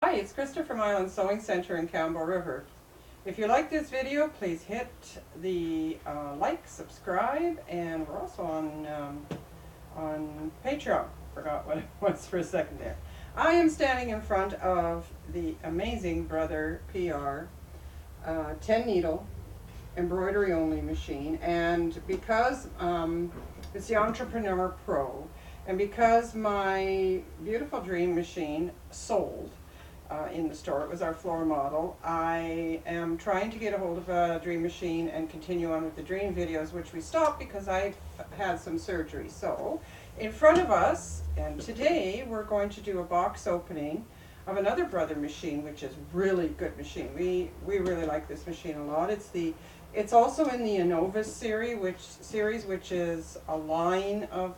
Hi, it's Christa from Island Sewing Center in Campbell River. If you like this video, please hit the like, subscribe, and we're also on Patreon. Forgot what it was for a second there. I am standing in front of the amazing Brother PR 10 needle embroidery only machine, and because it's the Entrepreneur Pro, and because my beautiful dream machine sold in the store, it was our floor model, I am trying to get a hold of a dream machine and continue on with the dream videos, which we stopped because I had some surgery. So in front of us, and today we're going to do a box opening of another Brother machine, which is really good machine. We really like this machine a lot. It's also in the Innovus series, which is a line of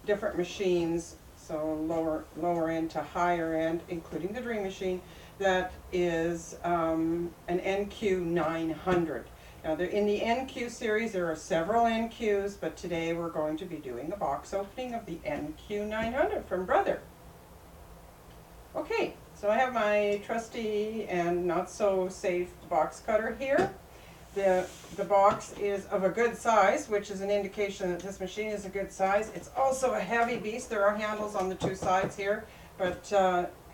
different machines, so lower end to higher end, including the Dream Machine, that is an NQ900. Now, in the NQ series, there are several NQs, but today we're going to be doing a box opening of the NQ900 from Brother. Okay, so I have my trusty and not so safe box cutter here. The box is of a good size, which is an indication that this machine is a good size. It's also a heavy beast. There are handles on the two sides here, but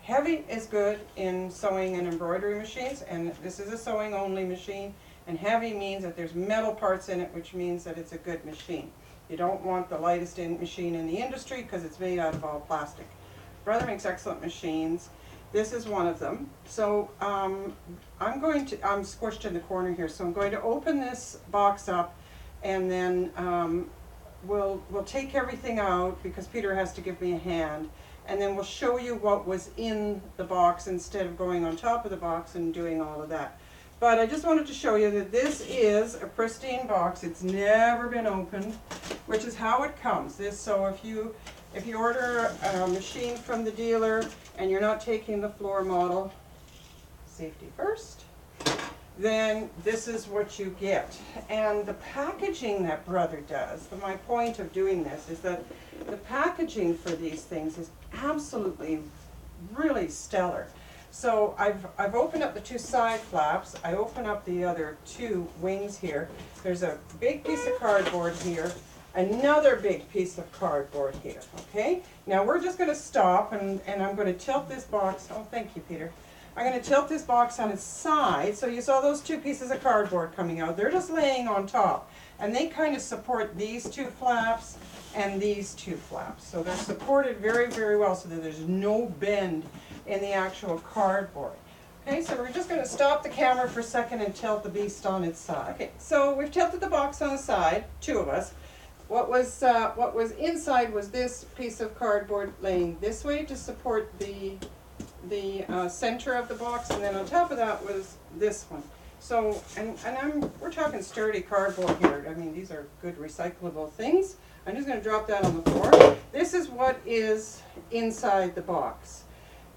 heavy is good in sewing and embroidery machines, and this is a sewing only machine, and heavy means that there's metal parts in it, which means that it's a good machine. You don't want the lightest machine in the industry because it's made out of all plastic. Brother makes excellent machines. This is one of them. So I'm squished in the corner here, so I'm going to open this box up, and then we'll take everything out because Peter has to give me a hand, and then we'll show you what was in the box instead of going on top of the box and doing all of that. But I just wanted to show you that this is a pristine box. It's never been opened, which is how it comes. So if you order a machine from the dealer and you're not taking the floor model, safety first, then this is what you get. And the packaging that Brother does, my point of doing this is that the packaging for these things is absolutely really stellar. So I've opened up the two side flaps. I open up the other two wings here. There's a big piece of cardboard here, another big piece of cardboard here, okay? Now we're just going to stop, and I'm going to tilt this box. Oh, thank you, Peter. I'm going to tilt this box on its side. So you saw those two pieces of cardboard coming out. They're just laying on top, and they kind of support these two flaps and these two flaps. So they're supported very, very well so that there's no bend in the actual cardboard. Okay, so we're just going to stop the camera for a second and tilt the beast on its side. Okay, so we've tilted the box on the side, two of us. What was inside was this piece of cardboard laying this way to support the center of the box, and then on top of that was this one. So, we're talking sturdy cardboard here. I mean, these are good recyclable things. I'm just going to drop that on the floor. This is what is inside the box,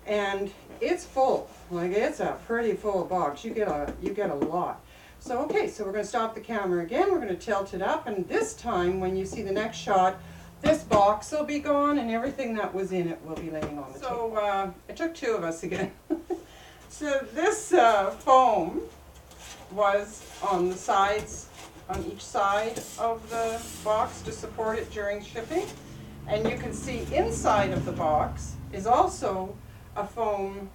and it's full. Like, it's a pretty full box. You get a lot. So okay, so we're going to stop the camera again. We're going to tilt it up, and this time when you see the next shot, this box will be gone and everything that was in it will be laying on the table. So it took two of us again. So this foam was on the sides, on each side of the box to support it during shipping. And you can see inside of the box is also a foam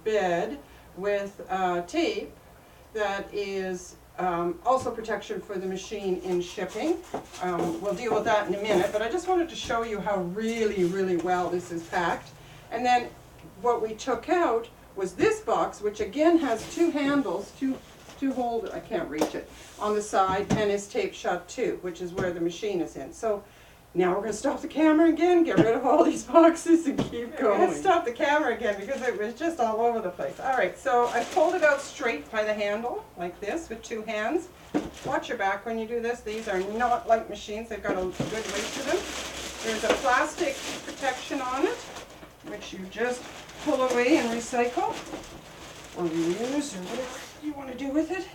bed with tape that is also protection for the machine in shipping. We'll deal with that in a minute, but I just wanted to show you how really, really well this is packed. And then what we took out was this box, which again has two handles, to hold, I can't reach it, on the side, and is taped shut too, which is where the machine is in. So now we're going to stop the camera again, get rid of all these boxes, and keep going. Let's stop the camera again because it was just all over the place. All right, so I pulled it out straight by the handle, like this, with two hands. Watch your back when you do this. These are not light machines. They've got a good weight to them. There's a plastic protection on it, which you just pull away and recycle, or reuse, or whatever you want to do with it.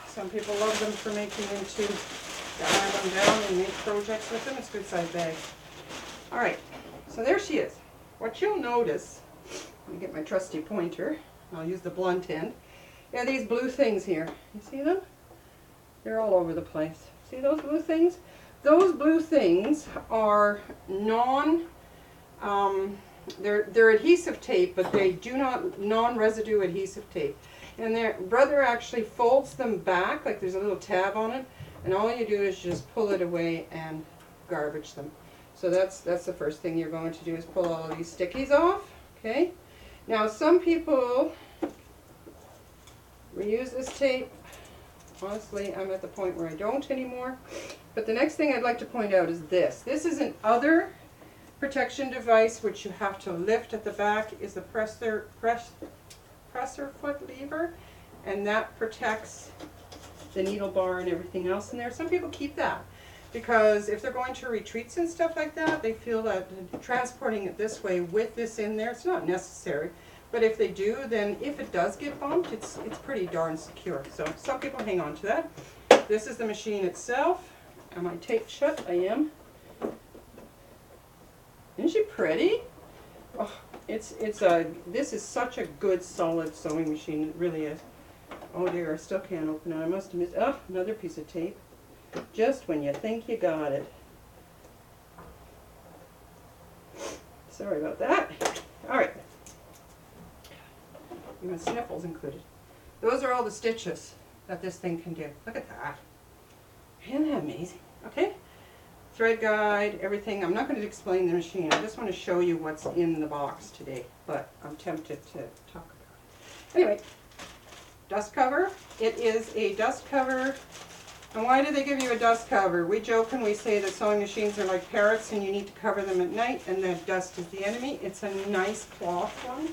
Some people love them for making into iron them down and make projects with them. It's a good size bag. All right, so there she is. what you'll notice, let me get my trusty pointer, I'll use the blunt end. Yeah, these blue things here, you see them? They're all over the place. See those blue things? Those blue things are they're adhesive tape, but they do not, non-residue adhesive tape. And their brother actually folds them back, like there's a little tab on it, and all you do is just pull it away and garbage them. So that's the first thing you're going to do, is pull all of these stickies off, okay? Now some people reuse this tape. Honestly, I'm at the point where I don't anymore. But the next thing I'd like to point out is this. This is an other protection device which you have to lift at the back, is the presser foot lever, and that protects the needle bar and everything else in there. Some people keep that because if they're going to retreats and stuff like that, they feel that transporting it this way with this in there, it's not necessary. But if they do, then if it does get bumped, it's pretty darn secure. So some people hang on to that. This is the machine itself. Am I taped shut? I am. Isn't she pretty? Oh, this is such a good solid sewing machine. It really is. Oh dear, I still can't open it. I must have missed. Oh, another piece of tape. Just when you think you got it. Sorry about that. All right. Even sniffles included. Those are all the stitches that this thing can do. Look at that. Isn't that amazing? Okay. Thread guide, everything. I'm not going to explain the machine. I just want to show you what's in the box today, but I'm tempted to talk about it. Anyway, dust cover. It is a dust cover. And why do they give you a dust cover? We joke and we say that sewing machines are like parrots and you need to cover them at night and that dust is the enemy. It's a nice cloth one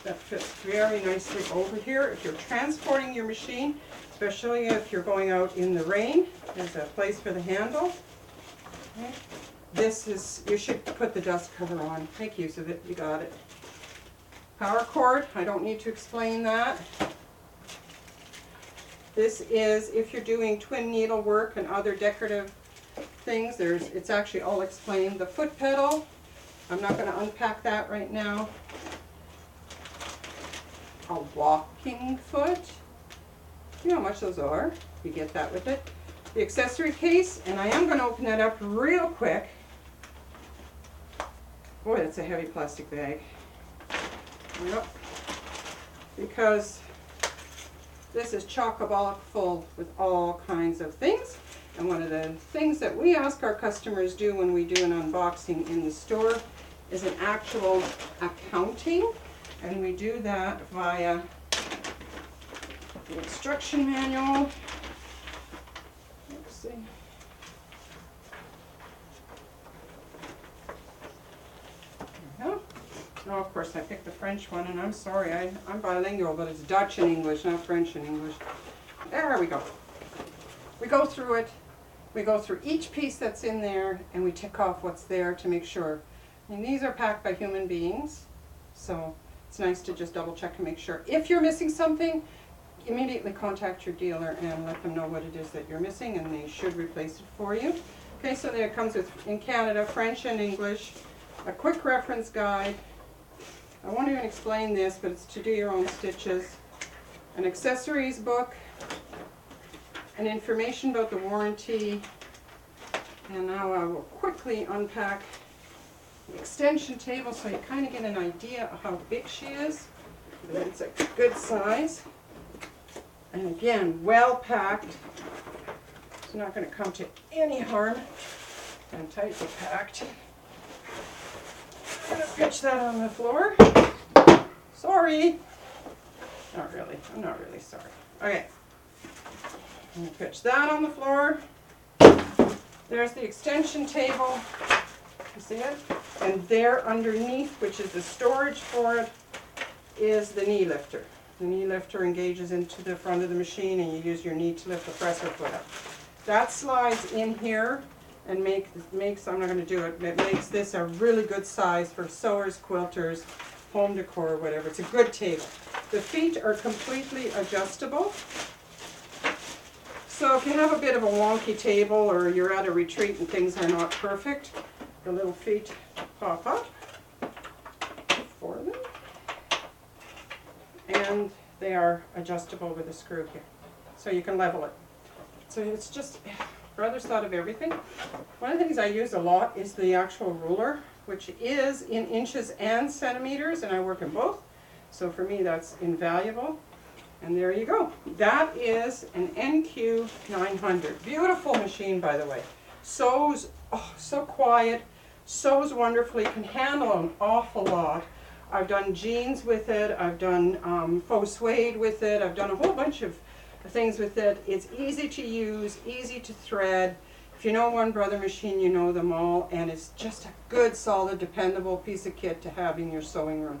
that fits very nicely over here. If you're transporting your machine, especially if you're going out in the rain, there's a place for the handle. Okay. This is, you should put the dust cover on. Make use of it, you got it. Power cord, I don't need to explain that. This is if you're doing twin needle work and other decorative things. It's actually all explained. The foot pedal, I'm not going to unpack that right now. A walking foot. You know how much those are. You get that with it. The accessory case, and I am going to open that up real quick. Boy, that's a heavy plastic bag. Yep. Because this is chock-a-block full with all kinds of things. And one of the things that we ask our customers do when we do an unboxing in the store is an actual accounting. And we do that via the instruction manual. Let's see. Oh, of course, I picked the French one, and I'm sorry, I'm bilingual, but it's Dutch and English, not French and English. There we go. We go through it. We go through each piece that's in there, and we tick off what's there to make sure. And these are packed by human beings, so it's nice to just double check and make sure. If you're missing something, immediately contact your dealer and let them know what it is that you're missing, and they should replace it for you. Okay, so there it comes with, in Canada, French and English, a quick reference guide. I won't even explain this, but it's to do your own stitches. An accessories book, an information about the warranty, and now I will quickly unpack the extension table so you kind of get an idea of how big she is. But it's a good size. And again, well packed. It's not going to come to any harm. And tightly packed. I'm going to pitch that on the floor. Sorry. Not really. I'm not really sorry. Okay. I'm going to pitch that on the floor. There's the extension table. You see it? And there underneath, which is the storage for it, is the knee lifter. The knee lifter engages into the front of the machine and you use your knee to lift the presser foot up. That slides in here and makes, I'm not going to do it, it makes this a really good size for sewers, quilters, home decor, whatever. It's a good table. The feet are completely adjustable. So if you have a bit of a wonky table or you're at a retreat and things are not perfect, the little feet pop up. and they are adjustable with a screw here. So you can level it. So it's just, brother's thought of everything. One of the things I use a lot is the actual ruler, which is in inches and centimeters, and I work in both. So for me, that's invaluable. And there you go. That is an NQ 900. Beautiful machine, by the way. Sews, oh, so quiet, sews wonderfully, can handle an awful lot. I've done jeans with it, I've done faux suede with it, I've done a whole bunch of things with it. It's easy to use, easy to thread. If you know One Brother machine, you know them all, and it's just a good, solid, dependable piece of kit to have in your sewing room.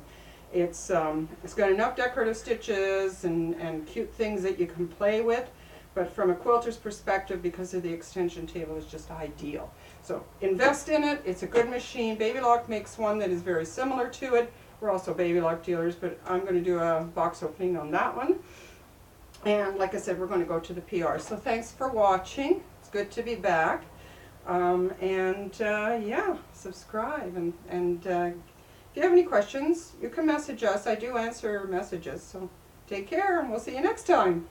It's got enough decorative stitches and cute things that you can play with, but from a quilter's perspective, because of the extension table, it's just ideal. So invest in it. It's a good machine. Baby Lock makes one that is very similar to it. We're also Baby Lock dealers, but I'm going to do a box opening on that one. And like I said, we're going to go to the PR. So thanks for watching. It's good to be back. Yeah, subscribe. If you have any questions, you can message us. I do answer messages. So take care, and we'll see you next time.